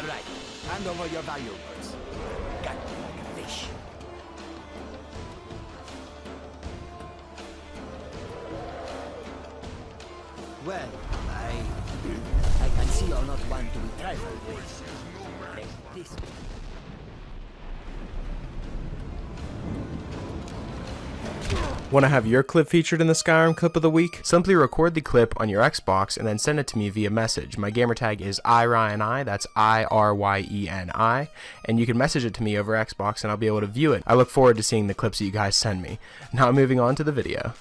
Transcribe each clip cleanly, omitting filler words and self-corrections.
Alright, hand over your valuables. Got you like a fish. Well, I can see you're not one to be trifled with. Take this. Want to have your clip featured in the Skyrim clip of the week? Simply record the clip on your Xbox and then send it to me via message. My gamertag is iRyeni, that's IRYENI, and you can message it to me over Xbox and I'll be able to view it. I look forward to seeing the clips that you guys send me. Now moving on to the video.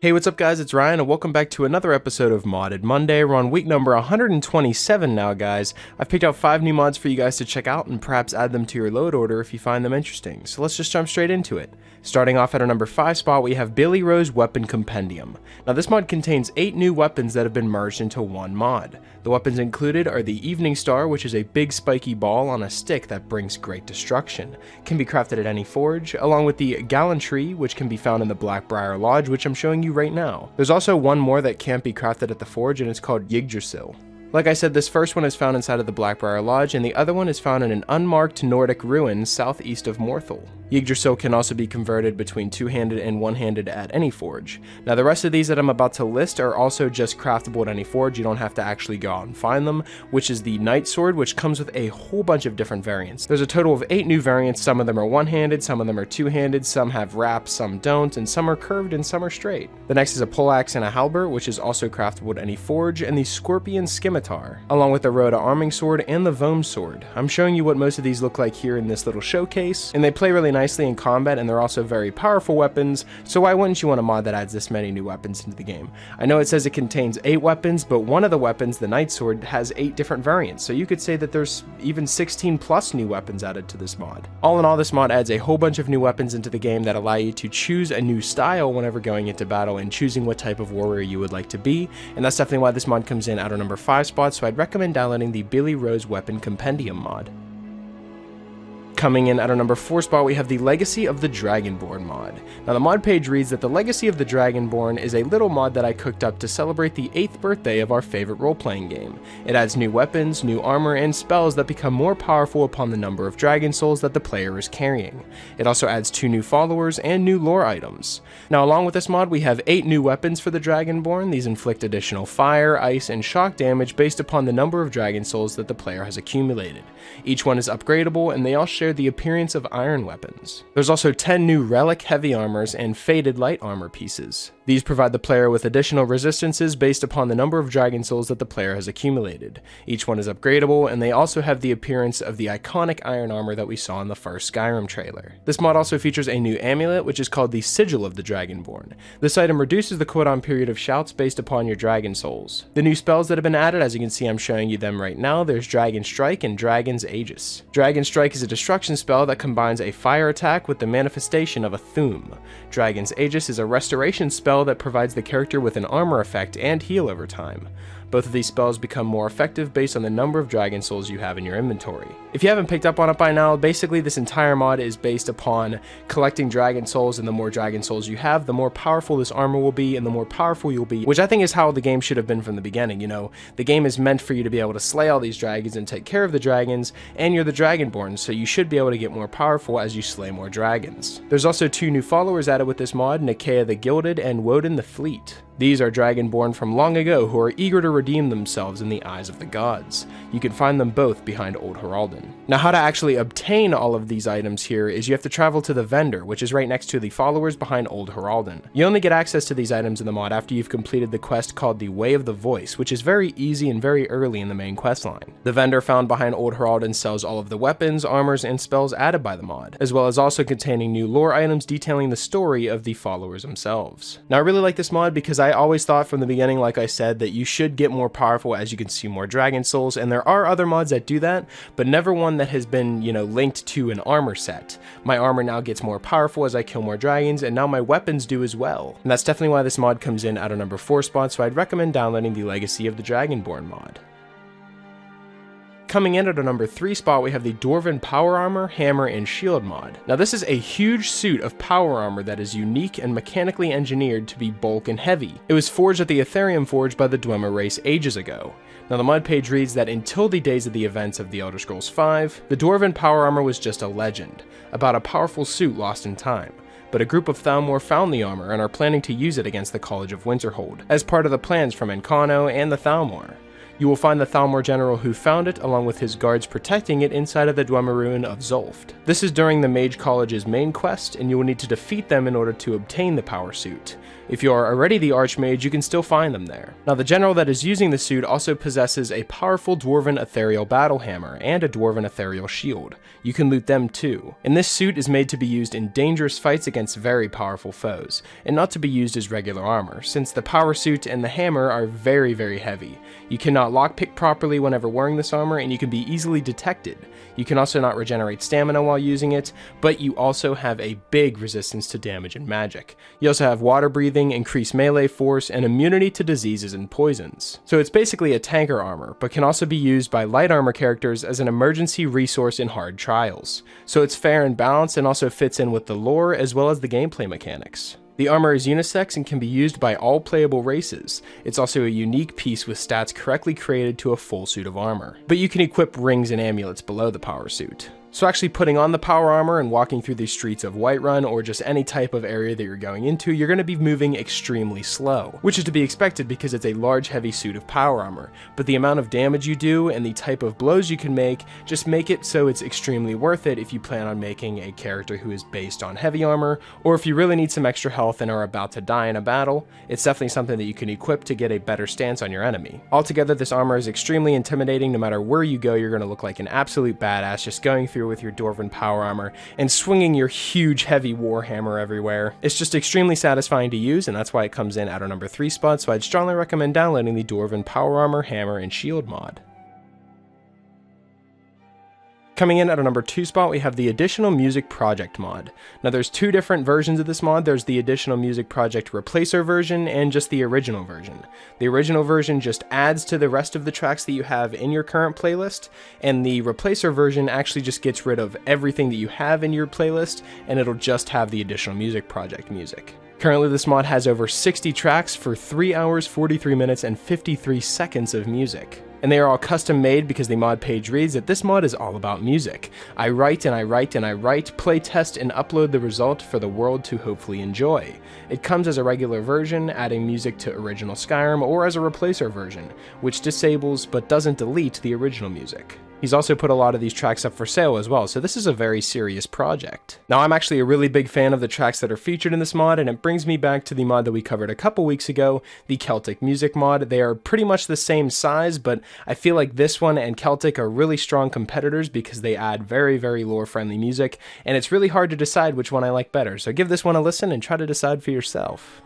Hey, what's up guys, it's Ryan and welcome back to another episode of Modded Monday. We're on week number 127 now guys. I've picked out 5 new mods for you guys to check out and perhaps add them to your load order if you find them interesting. So let's just jump straight into it. Starting off at our number 5 spot, we have Billyro's Weapon Compendium. Now this mod contains 8 new weapons that have been merged into one mod. The weapons included are the Evening Star, which is a big spiky ball on a stick that brings great destruction. Can be crafted at any forge, along with the Gallantry, which can be found in the Blackbriar Lodge, which I'm showing you right now. There's also one more that can't be crafted at the forge, and it's called Yggdrasil. Like I said, this first one is found inside of the Blackbriar Lodge, and the other one is found in an unmarked Nordic ruin southeast of Morthal. Yggdrasil can also be converted between two-handed and one-handed at any forge. Now the rest of these that I'm about to list are also just craftable at any forge. You don't have to actually go out and find them, which is the Night Sword, which comes with a whole bunch of different variants. There's a total of 8 new variants. Some of them are one-handed, some of them are two-handed, some have wraps, some don't, and some are curved and some are straight. The next is a poleaxe and a halberd, which is also craftable at any forge, and the Scorpion Scimitar, along with the Rhoda Arming Sword and the Vohm Sword. I'm showing you what most of these look like here in this little showcase, and they play really nicely in combat, and they're also very powerful weapons, so why wouldn't you want a mod that adds this many new weapons into the game? I know it says it contains 8 weapons, but one of the weapons, the Night Sword, has 8 different variants, so you could say that there's even 16 plus new weapons added to this mod. All in all, this mod adds a whole bunch of new weapons into the game that allow you to choose a new style whenever going into battle and choosing what type of warrior you would like to be, and that's definitely why this mod comes in at our number 5 spot, so I'd recommend downloading the Billyro's Weapon Compendium mod. Coming in at our number 4 spot, we have the Legacy of the Dragonborn mod. Now the mod page reads that the Legacy of the Dragonborn is a little mod that I cooked up to celebrate the 8th birthday of our favorite role-playing game. It adds new weapons, new armor, and spells that become more powerful upon the number of dragon souls that the player is carrying. It also adds 2 new followers and new lore items. Now along with this mod, we have 8 new weapons for the Dragonborn. These inflict additional fire, ice, and shock damage based upon the number of dragon souls that the player has accumulated. Each one is upgradable, and they all share the appearance of iron weapons. There's also 10 new relic heavy armors and faded light armor pieces. These provide the player with additional resistances based upon the number of dragon souls that the player has accumulated. Each one is upgradable, and they also have the appearance of the iconic iron armor that we saw in the first Skyrim trailer. This mod also features a new amulet, which is called the Sigil of the Dragonborn. This item reduces the cooldown period of shouts based upon your dragon souls. The new spells that have been added, as you can see I'm showing you them right now, there's Dragon Strike and Dragon's Aegis. Dragon Strike is a destruction spell that combines a fire attack with the manifestation of a Thume. Dragon's Aegis is a restoration spell that provides the character with an armor effect and heal over time. Both of these spells become more effective based on the number of dragon souls you have in your inventory. If you haven't picked up on it by now, basically this entire mod is based upon collecting dragon souls, and the more dragon souls you have, the more powerful this armor will be, and the more powerful you'll be, which I think is how the game should have been from the beginning. You know, the game is meant for you to be able to slay all these dragons and take care of the dragons, and you're the Dragonborn, so you should be able to get more powerful as you slay more dragons. There's also 2 new followers added with this mod, Nikea the Gilded and Woden the Fleet. These are Dragonborn from long ago who are eager to redeem themselves in the eyes of the gods. You can find them both behind Old Heraldon. Now how to actually obtain all of these items here is you have to travel to the vendor, which is right next to the followers behind Old Heraldon. You only get access to these items in the mod after you've completed the quest called the Way of the Voice, which is very easy and very early in the main quest line. The vendor found behind Old Heraldon sells all of the weapons, armors, and spells added by the mod, as well as also containing new lore items detailing the story of the followers themselves. Now I really like this mod because I I always thought from the beginning, like I said, that you should get more powerful as you consume more dragon souls, and there are other mods that do that, but never one that has been, linked to an armor set. My armor now gets more powerful as I kill more dragons, and now my weapons do as well. And that's definitely why this mod comes in at a number 4 spot, so I'd recommend downloading the Legacy of the Dragonborn mod. Coming in at a number 3 spot, we have the Dwarven Power Armor, Hammer, and Shield mod. Now this is a huge suit of power armor that is unique and mechanically engineered to be bulk and heavy. It was forged at the Ethereum Forge by the Dwemer race ages ago. Now the mod page reads that until the days of the events of the Elder Scrolls V, the Dwarven Power Armor was just a legend, about a powerful suit lost in time. But a group of Thalmor found the armor and are planning to use it against the College of Winterhold, as part of the plans from Encano and the Thalmor. You will find the Thalmor general who found it, along with his guards protecting it inside of the Dwemer ruin of Zulft. This is during the Mage College's main quest, and you will need to defeat them in order to obtain the power suit. If you are already the Archmage, you can still find them there. Now the general that is using the suit also possesses a powerful Dwarven Ethereal Battle Hammer and a Dwarven Ethereal Shield. You can loot them too. And this suit is made to be used in dangerous fights against very powerful foes, and not to be used as regular armor, since the power suit and the hammer are very, very heavy. You cannot lockpick properly whenever wearing this armor, and you can be easily detected. You can also not regenerate stamina while using it, but you also have a big resistance to damage and magic. You also have water breathing, increased melee force, and immunity to diseases and poisons. So it's basically a tanker armor, but can also be used by light armor characters as an emergency resource in hard trials. So it's fair and balanced, and also fits in with the lore as well as the gameplay mechanics. The armor is unisex and can be used by all playable races. It's also a unique piece with stats correctly created to a full suit of armor. But you can equip rings and amulets below the power suit. So actually putting on the power armor and walking through the streets of Whiterun or just any type of area that you're going into, you're going to be moving extremely slow, which is to be expected because it's a large heavy suit of power armor, but the amount of damage you do and the type of blows you can make just make it so it's extremely worth it if you plan on making a character who is based on heavy armor, or if you really need some extra health and are about to die in a battle. It's definitely something that you can equip to get a better stance on your enemy. Altogether, this armor is extremely intimidating. No matter where you go, you're going to look like an absolute badass just going through with your Dwarven power armor and swinging your huge heavy warhammer everywhere. It's just extremely satisfying to use, and that's why it comes in at our number 3 spot, so I'd strongly recommend downloading the Dwarven power armor, hammer, and shield mod. Coming in at a number 2 spot, we have the Additional Music Project mod. Now there's 2 different versions of this mod. There's the Additional Music Project Replacer version and just the original version. The original version just adds to the rest of the tracks that you have in your current playlist, and the Replacer version actually just gets rid of everything that you have in your playlist, and it'll just have the Additional Music Project music. Currently, this mod has over 60 tracks for 3 hours, 43 minutes, and 53 seconds of music. And they are all custom made because the mod page reads that this mod is all about music. I write and I write and I write, play test and upload the result for the world to hopefully enjoy. It comes as a regular version, adding music to original Skyrim, or as a replacer version, which disables but doesn't delete the original music. He's also put a lot of these tracks up for sale as well, so this is a very serious project. Now, I'm actually a really big fan of the tracks that are featured in this mod, and it brings me back to the mod that we covered a couple weeks ago, the Celtic Music mod. They are pretty much the same size, but I feel like this one and Celtic are really strong competitors because they add very, very lore-friendly music, and it's really hard to decide which one I like better, so give this one a listen and try to decide for yourself.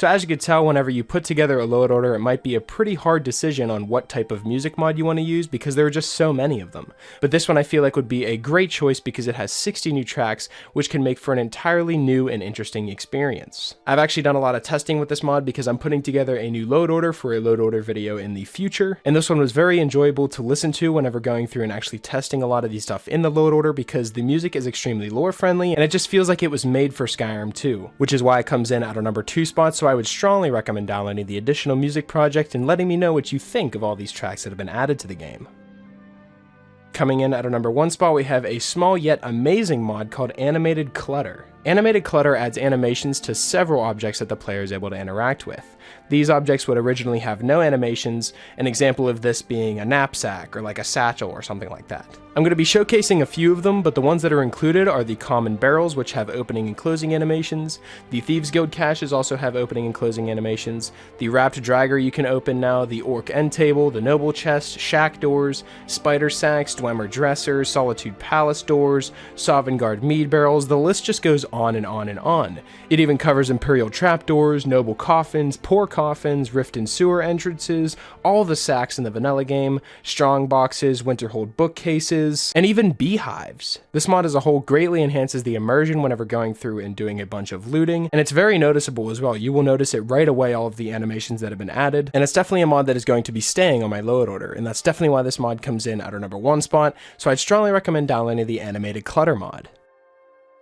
So as you can tell, whenever you put together a load order, it might be a pretty hard decision on what type of music mod you want to use because there are just so many of them. But this one I feel like would be a great choice because it has 60 new tracks, which can make for an entirely new and interesting experience. I've actually done a lot of testing with this mod because I'm putting together a new load order for a load order video in the future, and this one was very enjoyable to listen to whenever going through and actually testing a lot of these stuff in the load order because the music is extremely lore friendly and it just feels like it was made for Skyrim 2, which is why it comes in at our number 2 spot. So I would strongly recommend downloading the additional music project and letting me know what you think of all these tracks that have been added to the game. Coming in at our number 1 spot, we have a small yet amazing mod called Animated Clutter. Animated Clutter adds animations to several objects that the player is able to interact with. These objects would originally have no animations, an example of this being a knapsack or like a satchel or something like that. I'm going to be showcasing a few of them, but the ones that are included are the common barrels, which have opening and closing animations. The Thieves Guild caches also have opening and closing animations. The Wrapped Dragger you can open now, the Orc End Table, the Noble Chest, Shack Doors, Spider Sacks, Dwemer Dressers, Solitude Palace Doors, Sovngarde Mead Barrels. The list just goes on and on and on. It even covers Imperial Trapdoors, Noble Coffins, Poor Coffins, Rift and Sewer entrances, all the sacks in the vanilla game, Strong Boxes, Winterhold bookcases, and even beehives. This mod as a whole greatly enhances the immersion whenever going through and doing a bunch of looting, and it's very noticeable as well. You will notice it right away, all of the animations that have been added, and it's definitely a mod that is going to be staying on my load order, and that's definitely why this mod comes in at our number 1 spot, so I'd strongly recommend downloading the Animated Clutter mod.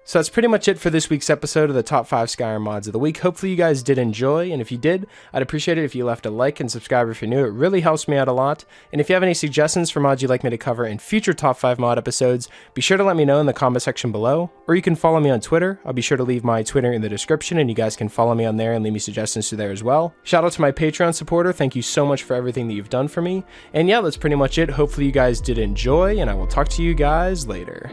So that's pretty much it for this week's episode of the top 5 Skyrim mods of the week. Hopefully you guys did enjoy, and if you did, I'd appreciate it if you left a like and subscribe if you're new. It really helps me out a lot. And if you have any suggestions for mods you'd like me to cover in future top 5 mod episodes, be sure to let me know in the comment section below, or you can follow me on Twitter. I'll be sure to leave my Twitter in the description, and you guys can follow me on there and leave me suggestions through there as well. Shout out to my Patreon supporter. Thank you so much for everything that you've done for me. And yeah, that's pretty much it. Hopefully you guys did enjoy, and I will talk to you guys later.